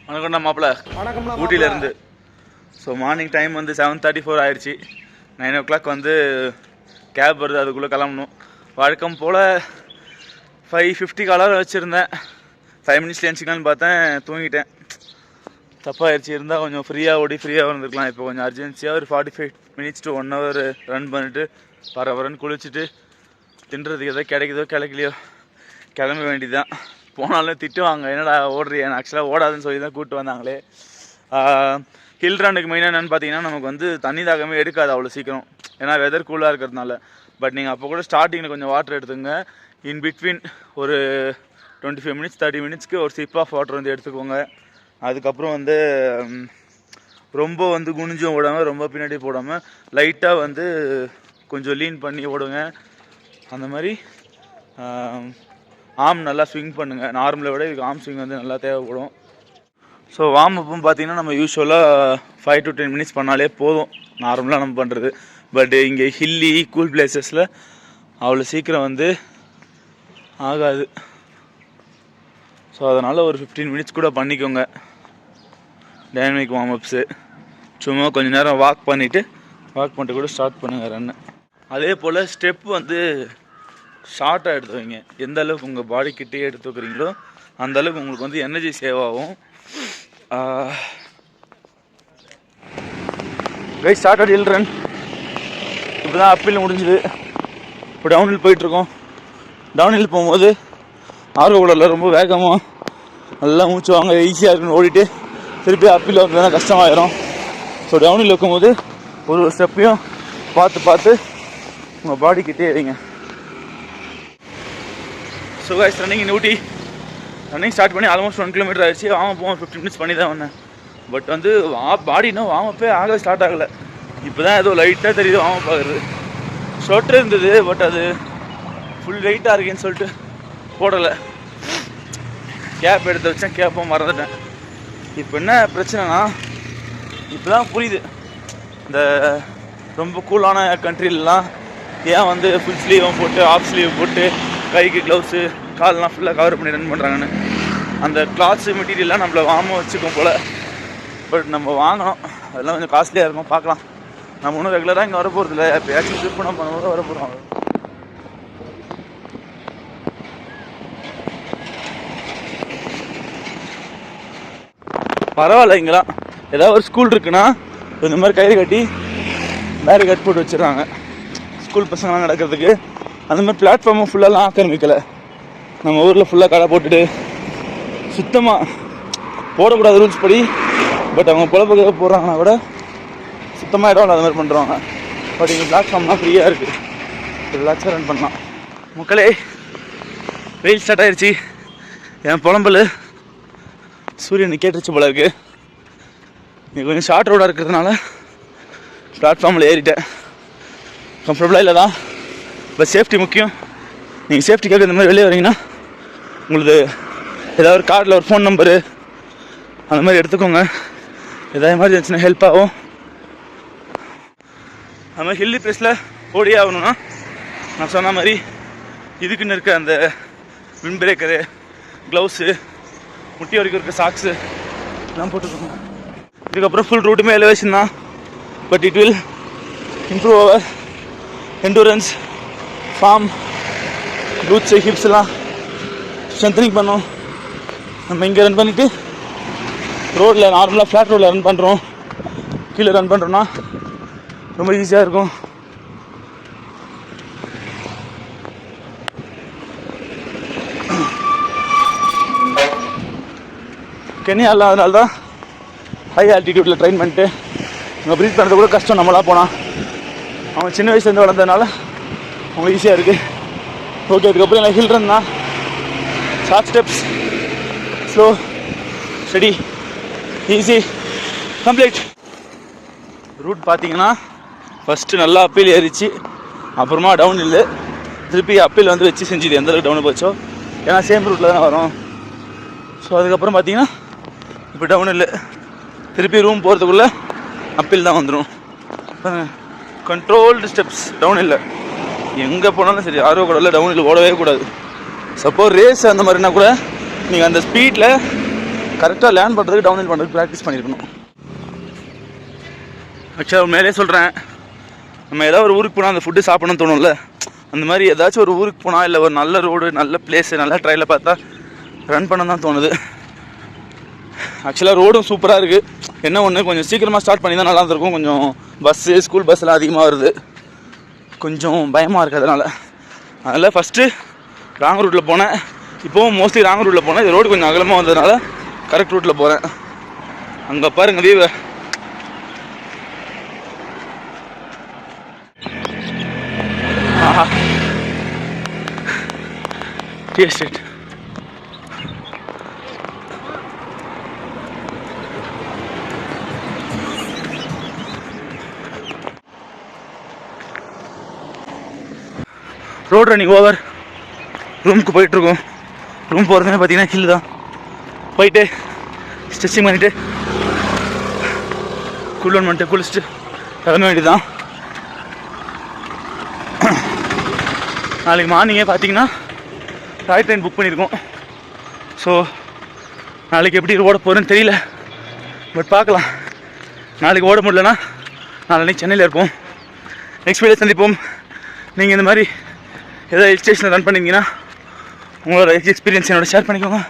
வணக்கம்ண்ணா மாப்பிள்ள. ஊட்டியிலேருந்து. So morning time வந்து 7:34 ஆயிடுச்சு. 9 o'clock வந்து கேப் வருது, அதுக்குள்ளே கிளம்பணும். வழக்கம் போல் 5:50 அலாரம் வச்சுருந்தேன். 5 minutes எழுந்திக்கலான்னு பார்த்தேன், தூங்கிட்டேன். தப்பாகிடுச்சு. இருந்தால் கொஞ்சம் ஃப்ரீயாக ஓடி ஃப்ரீயாக வந்துருக்கலாம். இப்போ கொஞ்சம் அர்ஜென்சியாக ஒரு 45 minutes to 1 hour ரன் பண்ணிவிட்டு பரபரன்னு குளிச்சுட்டு தின்றதுக்கு எதோ கிடைக்குதோ கிடைக்கலையோ கிளம்ப வேண்டியதுதான். போனாலும் திட்டுவாங்க, என்னடா ஓடுறியா? ஆக்சுவலாக ஓடாதுன்னு சொல்லி தான் கூப்பிட்டு வந்தாங்களே. ஹில் ரன்னுக்கு மெயினாக என்னென்னு பார்த்தீங்கன்னா, நமக்கு வந்து தண்ணி தாகமே எடுக்காது அவ்வளோ சீக்கிரம், ஏன்னா வெதர் கூலாக இருக்கிறதுனால. பட் நீங்கள் அப்போ கூட ஸ்டார்டிங்கில் கொஞ்சம் வாட்டர் எடுத்துங்க. இன் பிட்வீன் ஒரு 25 minutes 30 minutesக்கு ஒரு சிப் ஆஃப் வாட்டர் வந்து எடுத்துக்கோங்க. அதுக்கப்புறம் வந்து ரொம்ப வந்து குனிஞ்சும் ஓடாமல் ரொம்ப பின்னாடி போடாமல் லைட்டாக வந்து கொஞ்சம் லீன் பண்ணி ஓடுங்க. அந்த மாதிரி ஆர்ம் நல்லா ஸ்விங் பண்ணுங்கள். நார்மலை விட இதுக்கு ஆர்ம் ஸ்விங் வந்து நல்லா தேவைப்படும். ஸோ வார்ம் அப்பும் பார்த்திங்கன்னா நம்ம யூஸ்வலாக 5 to 10 minutes பண்ணாலே போதும், நார்மலாக நம்ம பண்ணுறது. பட் இங்கே ஹில்லி கூல் பிளேசஸில் அவ்வளோ சீக்கிரம் வந்து ஆகாது. ஸோ அதனால் ஒரு 15 minutes கூட பண்ணிக்கோங்க டைனமிக் வார்ம் அப்ஸு. சும்மா கொஞ்சம் நேரம் வாக் பண்ணிட்டு கூட ஸ்டார்ட் பண்ணுங்கள் ரன்னு. அதே போல் ஸ்டெப் வந்து ஷார்ட்டாக எடுத்து வைங்க. எந்த அளவுக்கு உங்கள் பாடிக்கிட்டே எடுத்து வைக்கிறீங்களோ அந்தளவுக்கு உங்களுக்கு வந்து எனர்ஜி சேவ் ஆகும். Guys start hill run. இப்போ தான் அப்பில் முடிஞ்சுது. இப்போ டவுன்ஹில் போயிட்டுருக்கோம். டவுன்ஹில் போகும்போது ஆர்வக்கூடல ரொம்ப வேகமாக நல்லா மூச்சு வாங்க, ஈஸியாக இருக்குன்னு ஓடிட்டு திருப்பி அப்பில் வந்து கஷ்டமாயிடும். ஸோ டவுன்ஹில் வைக்கும்போது ஒரு ஸ்டெப்பையும் பார்த்து உங்கள் பாடிக்கிட்டே வைங்க. So guys running in Ooty. Running start பண்ணி ஆல்மோஸ்ட் 1 kilometer ஆகிடுச்சு. வார்ம் போவோம் 15 minutes பண்ணி தான் வந்தேன். பட் வந்து பாடி இன்னும் வார்ம் அப்பே ஆக ஸ்டார்ட் ஆகலை. இப்போ தான் ஏதோ லைட்டாக தெரியுது வார்ம் அப் ஆகுறது. ஸ்வெட்டர் இருந்தது, பட் அது ஃபுல் வெயிட்டாக இருக்குன்னு சொல்லிட்டு போடலை. கேப் எடுத்து வச்சேன், கேப்பும் மறந்துட்டேன். இப்போ என்ன பிரச்சனைனா, இப்போ தான் புரியுது இந்த ரொம்ப கூலான கண்ட்ரிலலாம் ஏன் வந்து ஃபுல் ஸ்லீவும் போட்டு ஆஃப் ஸ்லீவ் போட்டு கைக்கு க்ளவுஸு கால்லாம் ஃபுல்லாக கவர் பண்ணி ரன் பண்ணுறாங்கன்னு. அந்த கிளாத்ஸு மெட்டீரியல்லாம் நம்மளை வார்மாக வச்சுக்கும் போல். பட் நம்ம வாங்கணும், அதெல்லாம் கொஞ்சம் காஸ்ட்லியாக இருக்கும். பார்க்கலாம். நம்ம ஒன்றும் ரெகுலராக இங்கே வர போகிறதில்ல, எப்போயாச்சும் ட்ரிப் பண்ண போகும்போது வர போகிறோம். பரவாயில்ல, இங்கெல்லாம் ஏதாவது ஒரு ஸ்கூல் இருக்குன்னா இந்த மாதிரி கயிறு கட்டி பேரிகேட் போட்டு வச்சுருக்காங்க ஸ்கூல் பசங்களாம் நடக்கிறதுக்கு. அந்த மாதிரி பிளாட்ஃபார்மும் ஃபுல்லாலாம் ஆக்கிரமிக்கலை. நம்ம ஊரில் ஃபுல்லாக கடை போட்டுட்டு சுத்தமாக போடக்கூடாது ரூல்ஸ் படி. பட் அவங்க பொழப்புக்காக போடுறாங்கன்னா கூட சுத்தமாக இடம் அந்த மாதிரி பண்ணுறாங்க. பட் இங்கே பிளாட்ஃபார்ம்லாம் ஃப்ரீயாக இருக்குது, ரிலாக்ஸாக ரன் பண்ணலாம். மக்களே, வெயில் ஸ்டார்ட் ஆகிடுச்சு. என் புலம்பல் சூரியனை கேட்டுருச்சு போல இருக்குது. நீங்கள் கொஞ்சம் ஷார்ட் ரோடாக இருக்கிறதுனால பிளாட்ஃபார்மில் ஏறிட்டேன். கம்ஃபர்டபுளாக இல்லை தான், பட் சேஃப்டி முக்கியம். நீங்கள் சேஃப்டிக்காக இந்த மாதிரி வெளியே வரீங்கன்னா உங்களுக்கு ஏதாவது ஒரு கார்டில் ஒரு ஃபோன் நம்பரு அந்த மாதிரி எடுத்துக்கோங்க. எதாவது எமர்ஜென்சினா ஹெல்ப் ஆகும். அது மாதிரி ஹில்லி ப்ளேஸில் ஓடியே ஆகணும்னா நான் சொன்ன மாதிரி இதுக்குன்னு இருக்க அந்த விண்ட் பிரேக்கரு, க்ளவுஸு, முட்டி வரைக்கும் இருக்க சாக்ஸு எல்லாம் போட்டுக்கோங்க. இதுக்கப்புறம் ஃபுல் ரூட்டுமே எலிவேஷன் தான். But it will improve our endurance, form, roots, ஹிப்ஸ்லாம் ஸ்ட்ரென்தனிங் பண்ணோம். நம்ம இங்கே ரன் பண்ணிவிட்டு ரோட்டில் நார்மலாக ஃப்ளாட் ரோட்டில் ரன் பண்ணுறோம், கீழே ரன் பண்ணுறோன்னா ரொம்ப ஈஸியாக இருக்கும். கென்யாவில் அதனால தான் ஹை ஆல்டிடியூட்டில் ட்ரெயின் பண்ணிட்டு இங்கே ப்ரீத் பண்ணுறது கூட கஷ்டம். நம்மளாக போனால் அவங்க சின்ன வயசுலேருந்து வளர்ந்ததுனால அவங்களுக்கு ஈஸியாக இருக்குது. ஓகே, அதுக்கப்புறம் எனக்கு ஹில் ரன் தான். Short steps, slow, steady, easy, complete. Route பார்த்தீங்கன்னா ஃபஸ்ட்டு நல்லா அப்பீல் ஏறிச்சு, அப்புறமா டவுன் இல்லை, திருப்பி அப்பீல் வந்து வச்சு செஞ்சுது எந்தளவுக்கு டவுனு போச்சோ, ஏன்னா சேம் ரூட்டில் தான் வரும். ஸோ அதுக்கப்புறம் பார்த்தீங்கன்னா இப்போ டவுன் இல்லை, திருப்பி ரூம் போகிறதுக்குள்ளே அப்பீல் தான் வந்துடும். கண்ட்ரோல்டு ஸ்டெப்ஸ், டவுன் இல்லை. எங்கே போனாலும் சரி ஆர்வக்கூடாது, டவுன் இல்லை ஓடவே கூடாது. சப்போஸ் ரேஸ் அந்த மாதிரினா கூட நீங்கள் அந்த ஸ்பீடில் கரெக்டாக லேர்ன் பண்ணுறதுக்கு டவுன்ஹில் பண்ணுறதுக்கு ப்ராக்டிஸ் பண்ணியிருக்கணும். ஆக்சுவலாக மேலே சொல்கிறேன், நம்ம ஏதாவது ஒரு ஊருக்கு போனால் அந்த ஃபுட்டு சாப்பிடணும்னு தோணும்ல, அந்த மாதிரி ஏதாச்சும் ஒரு ஊருக்கு போனால் இல்லை ஒரு நல்ல ரோடு நல்ல பிளேஸு நல்ல ட்ரையில் பார்த்தா ரன் பண்ண தான் தோணுது. ஆக்சுவலாக ரோடும் சூப்பராக இருக்குது. என்ன ஒன்று கொஞ்சம் சீக்கிரமாக ஸ்டார்ட் பண்ணி தான் நல்லா இருந்திருக்கும். கொஞ்சம் பஸ்ஸு ஸ்கூல் பஸ்ஸெலாம் அதிகமாக வருது, கொஞ்சம் பயமாக இருக்குது. அதனால் ஃபஸ்ட்டு ராங் ரூட்டில் போனேன், இப்போவும் மோஸ்ட்லி ராங் ரூட்டில் போனேன். இது ரோடு கொஞ்சம் அகலமாக வந்ததுனால கரெக்ட் ரூட்டில் போகிறேன். அங்கே பாருங்க வியூவை. ஆஹா, tea estate. Road running over. ரூமுக்கு போயிட்டுருக்கோம். ரூம் போகிறதுமே பார்த்தீங்கன்னா ஹில் தான். போயிட்டு ஸ்ட்ரெச்சிங் பண்ணிவிட்டு கூல் பண்ணிட்டு குளிச்சுட்டு கிளம்ப வேண்டியது தான். நாளைக்கு மார்னிங்கே பார்த்தீங்கன்னா டாய் ட்ரெயின் புக் பண்ணியிருக்கோம். ஸோ நாளைக்கு எப்படி ஓட போகிறேன்னு தெரியல, பட் பார்க்கலாம். நாளைக்கு ஓட முடியலன்னா நாளைக்கு சென்னையில் இருப்போம். நெக்ஸ்ட் வீடியோ சந்திப்போம். நீங்கள் இந்த மாதிரி ஏதாவது ஹில் ஸ்டேஷனில் ரன் பண்ணிங்கன்னா உங்களோட எக்ஸ்பீரியன்ஸ் என்னோட ஷேர் பண்ணிக்கோங்க,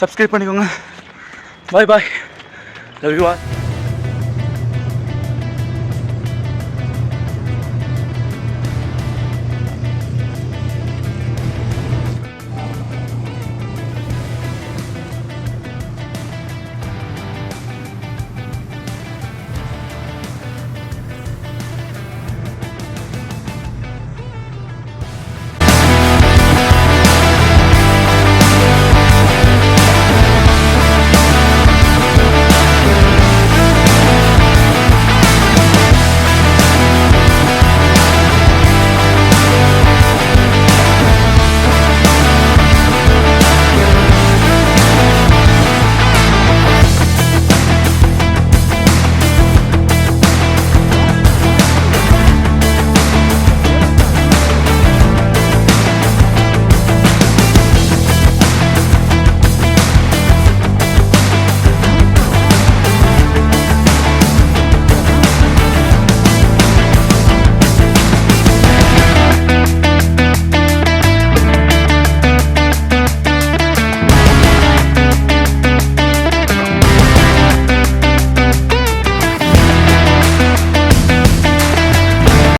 சப்ஸ்கிரைப் பண்ணிக்கோங்க. பாய் பாய், லவ் யூ ஆல்.